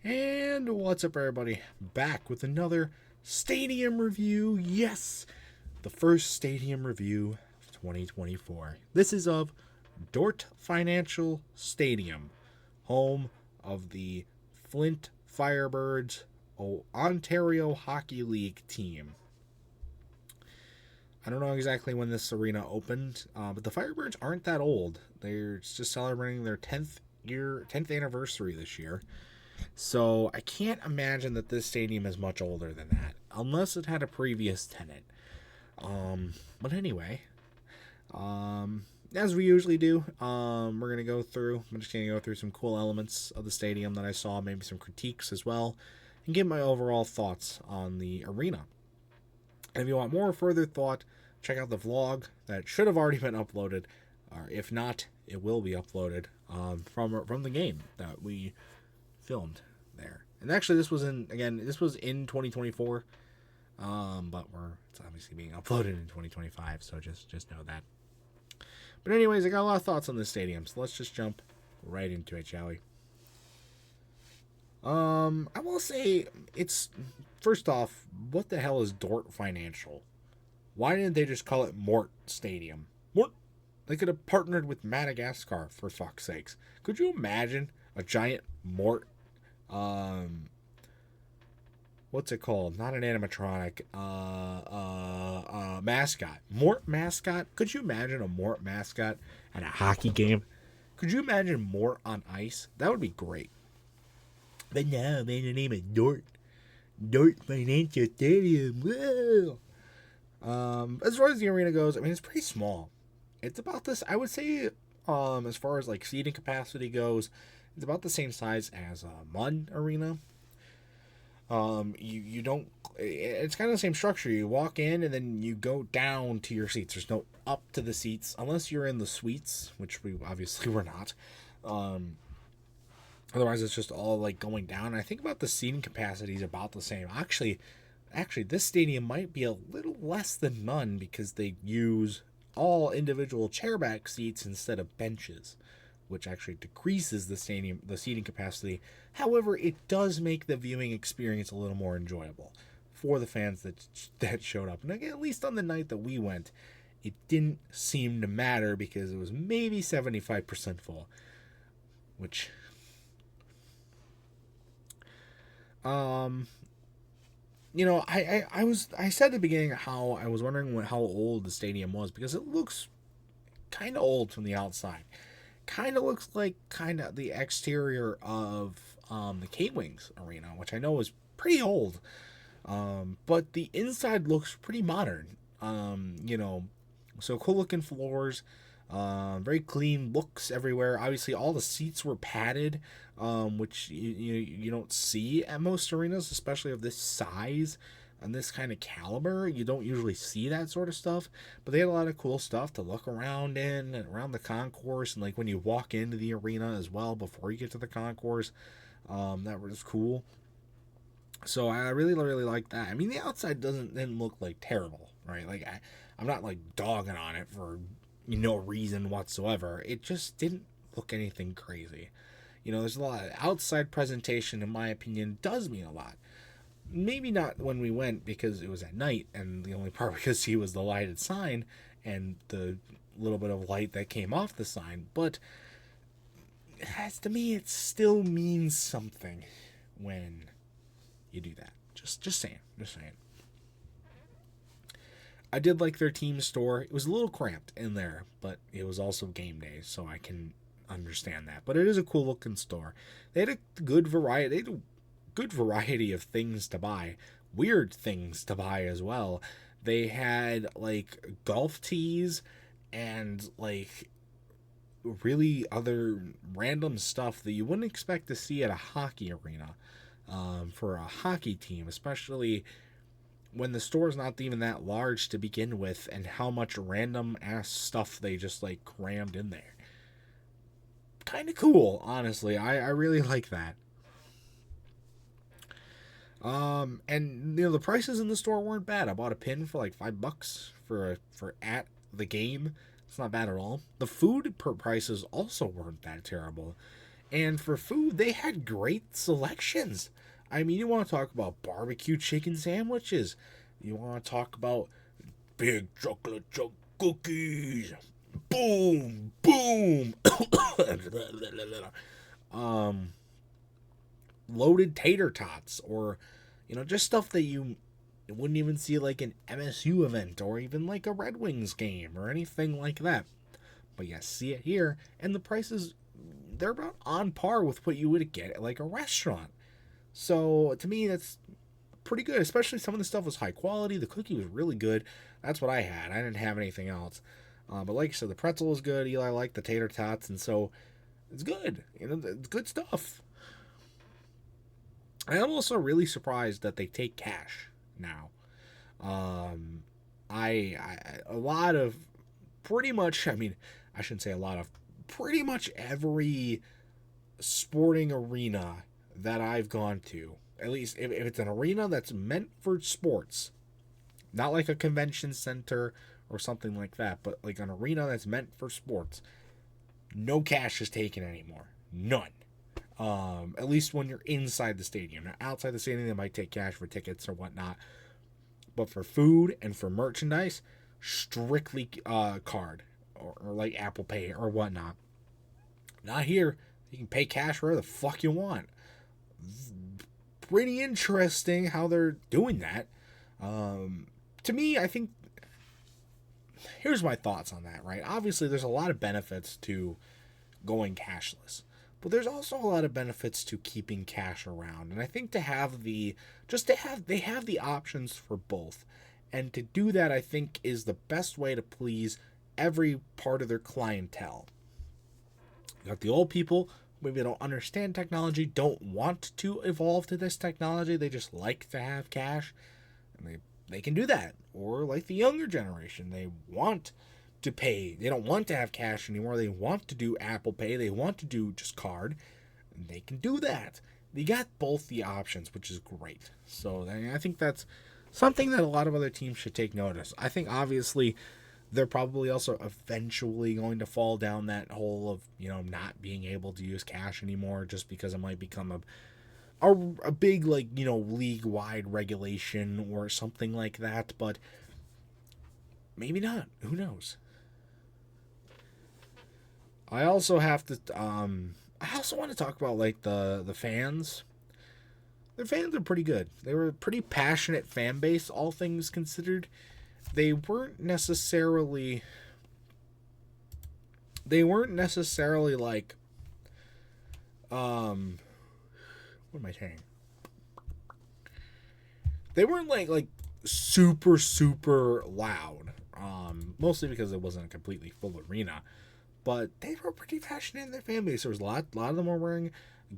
And what's up, everybody? Back with another stadium review. Yes, the first stadium review of 2024. This is of Dort Financial Stadium, home of the Flint Firebirds Ontario Hockey League team. I don't know exactly when this arena opened, but the Firebirds aren't that old. They're just celebrating their 10th anniversary this year. So I can't imagine that this stadium is much older than that, unless it had a previous tenant. But anyway, as we usually do, I'm just gonna go through some cool elements of the stadium that I saw, maybe some critiques as well, and give my overall thoughts on the arena. And if you want more further thought, check out the vlog that should have already been uploaded, or if not, it will be uploaded from the game that we filmed there. And actually, this was in 2024, but it's obviously being uploaded in 2025, so just know that. But anyways, I got a lot of thoughts on this stadium, so let's just jump right into it, shall we? I will say, it's first off, what the hell is Dort Financial? Why didn't they just call it Mort Stadium? Mort. They could have partnered with Madagascar, for fuck's sakes. Could you imagine a giant Mort, what's it called? Not an animatronic, mascot. Mort mascot? Could you imagine a Mort mascot at a hockey game? Could you imagine Mort on ice? That would be great. But no, man, the name is Dort. Dort Financial Stadium. Whoa. As far as the arena goes, I mean, it's pretty small. It's about this, I would say, as far as like seating capacity goes, it's about the same size as a MUN arena. You don't, it's kind of the same structure. You walk in and then you go down to your seats. There's no up to the seats unless you're in the suites, which we obviously were not. Otherwise it's just all like going down. I think about the seating capacity is about the same. Actually, this stadium might be a little less than MUN because they use all individual chairback seats instead of benches, which actually decreases the seating capacity. However, it does make the viewing experience a little more enjoyable for the fans that showed up. And again, at least on the night that we went, it didn't seem to matter because it was maybe 75% full, which I said at the beginning how I was wondering how old the stadium was because it looks kind of old from the outside. Kind of looks like the exterior of the K-Wings arena, which I know is pretty old. But the inside looks pretty modern. So cool looking floors, very clean looks everywhere. Obviously, all the seats were padded, which you don't see at most arenas, especially of this size and this kind of caliber. You don't usually see that sort of stuff, but they had a lot of cool stuff to look around in and around the concourse, and like when you walk into the arena as well before you get to the concourse. That was cool. So I really like that. I mean, the outside didn't look like terrible, right? Like I'm not like dogging on it for no reason whatsoever. It just didn't look anything crazy. There's a lot of outside presentation, in my opinion, does mean a lot. Maybe not when we went because it was at night, and the only part we could see was the lighted sign and the little bit of light that came off the sign. But as to me, it still means something when you do that. Just saying. I did like their team store. It was a little cramped in there, but it was also game day, so I can understand that. But it is a cool looking store. They had a good variety. They had a good variety of things to buy, weird things to buy as well. They had like golf tees and like really other random stuff that you wouldn't expect to see at a hockey arena, for a hockey team, especially when the store's not even that large to begin with, and how much random ass stuff they just like crammed in there. Kind of cool, honestly. I really like that. And the prices in the store weren't bad. I bought a pin for like $5 for at the game. It's not bad at all. The food prices also weren't that terrible. And for food, they had great selections. I mean, you want to talk about barbecue chicken sandwiches. You want to talk about big chocolate chunk cookies. Boom, boom. um, Loaded tater tots, or just stuff that you wouldn't even see like an MSU event or even like a Red Wings game or anything like that. But you see it here, and the prices, they're about on par with what you would get at like a restaurant. So to me, that's pretty good. Especially some of the stuff was high quality. The cookie was really good. That's what I had. I didn't have anything else. But like I said, the pretzel was good. Eli liked the tater tots, and so it's good. It's good stuff. I am also really surprised that they take cash now. A lot of pretty much. I mean, I shouldn't say a lot of. Pretty much every sporting arena that I've gone to, at least if it's an arena that's meant for sports, not like a convention center or something like that, but like an arena that's meant for sports, no cash is taken anymore. None. At least when you're inside the stadium. Now, outside the stadium, they might take cash for tickets or whatnot. But for food and for merchandise, strictly card or like Apple Pay or whatnot. Not here. You can pay cash wherever the fuck you want. Pretty interesting how they're doing that. To me, I think, here's my thoughts on that, right? Obviously, there's a lot of benefits to going cashless, but there's also a lot of benefits to keeping cash around. And I think they have the options for both. And to do that, I think, is the best way to please every part of their clientele. You got the old people, maybe don't understand technology, don't want to evolve to this technology. They just like to have cash, and they can do that. Or like the younger generation, they want to pay. They don't want to have cash anymore. They want to do Apple Pay. They want to do just card. They can do that. They got both the options, which is great. So I think that's something that a lot of other teams should take notice. I think obviously they're probably also eventually going to fall down that hole of, not being able to use cash anymore, just because it might become a big, like, league-wide regulation or something like that. But maybe not. Who knows? I also have to I also want to talk about like the fans. Their fans are pretty good. They were a pretty passionate fan base, all things considered. They weren't necessarily like what am I saying? They weren't like super loud. Mostly because it wasn't a completely full arena. But they were pretty passionate in their fan base. There was a lot of them were wearing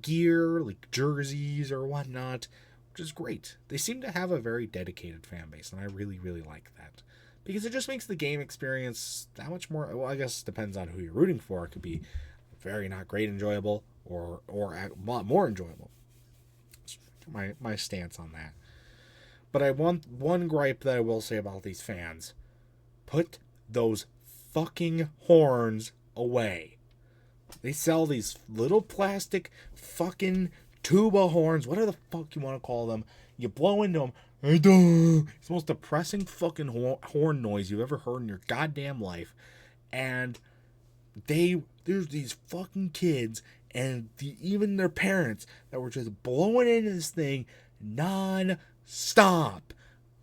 gear, like jerseys or whatnot, which is great. They seem to have a very dedicated fan base, and I really, really like that. Because it just makes the game experience that much more, well, I guess it depends on who you're rooting for. It could be very not great enjoyable or a lot more enjoyable. That's my stance on that. But I want one gripe that I will say about these fans. Put those fucking horns away. They sell these little plastic fucking tuba horns, whatever the fuck you want to call them. You blow into them. It's the most depressing fucking horn noise you've ever heard in your goddamn life. And there's these fucking kids and even their parents that were just blowing into this thing non-stop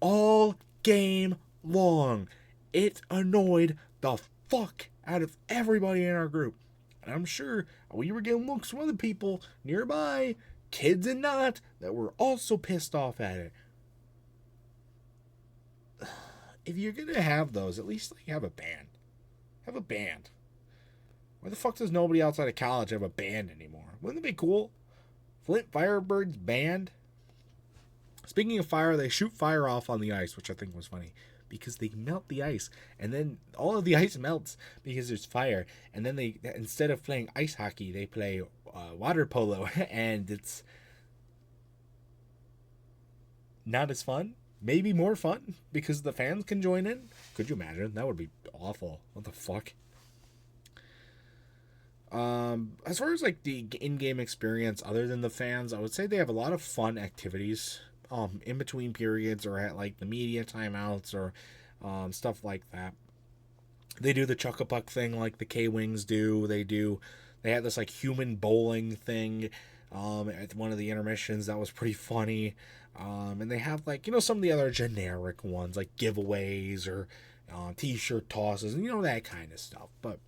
all game long. It annoyed the fuck out of everybody in our group. And I'm sure we were getting looks from other people nearby, kids and not, that were also pissed off at it. If you're going to have those, at least have a band. Have a band. Why the fuck does nobody outside of college have a band anymore? Wouldn't it be cool? Flint Firebirds band? Speaking of fire, they shoot fire off on the ice, which I think was funny. Because they melt the ice, and then all of the ice melts because there's fire. And then they, instead of playing ice hockey, they play water polo, and it's not as fun. Maybe more fun because the fans can join in. Could you imagine? That would be awful. What the fuck? As far as like the in-game experience, other than the fans, I would say they have a lot of fun activities in between periods or at like the media timeouts or stuff like that. They do the chuck-a-puck thing like the K-Wings do. They had this like human bowling thing at one of the intermissions that was pretty funny. And they have like, some of the other generic ones like giveaways or t-shirt tosses and that kind of stuff. But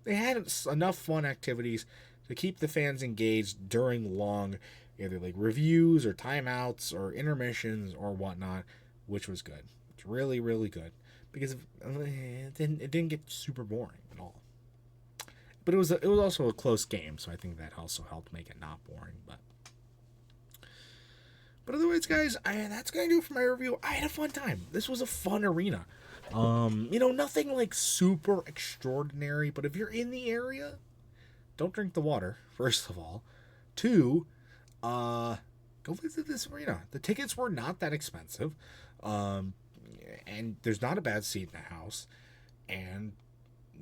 they had enough fun activities to keep the fans engaged during long, either like reviews or timeouts or intermissions or whatnot, which was good. It's really, really good because it didn't get super boring at all. But it was also a close game, so I think that also helped make it not boring. But otherwise, guys, that's gonna do it for my review. I had a fun time. This was a fun arena. Nothing like super extraordinary, but if you're in the area, don't drink the water, first of all. 2, go visit this arena. The tickets were not that expensive. And there's not a bad seat in the house. And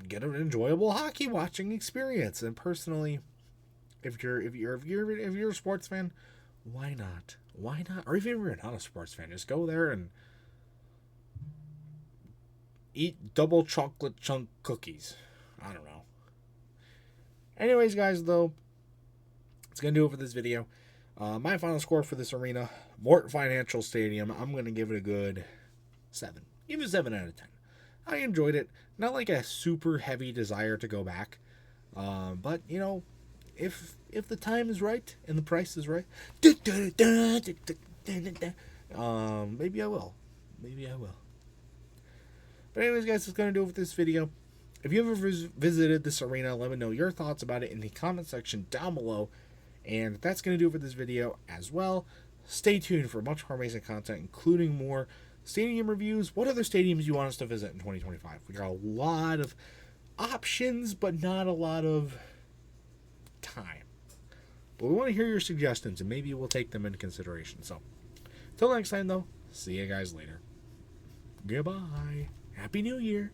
get an enjoyable hockey watching experience. And personally, if you're a sports fan, why not? Why not? Or even if you're not a sports fan, just go there and eat double chocolate chunk cookies. I don't know. Anyways, guys, though, it's going to do it for this video. My final score for this arena, Mort Financial Stadium, I'm going to give it a good 7. Give it a 7 out of 10. I enjoyed it. Not like a super heavy desire to go back. But, if the time is right and the price is right, maybe I will. Maybe I will. But anyways, guys, that's going to do it with this video. If you ever visited this arena, let me know your thoughts about it in the comment section down below. And that's going to do it for this video as well. Stay tuned for much more amazing content, including more stadium reviews. What other stadiums do you want us to visit in 2025? We got a lot of options, but not a lot of time. But we want to hear your suggestions, and maybe we'll take them into consideration. So, till next time, though, see you guys later. Goodbye. Happy New Year.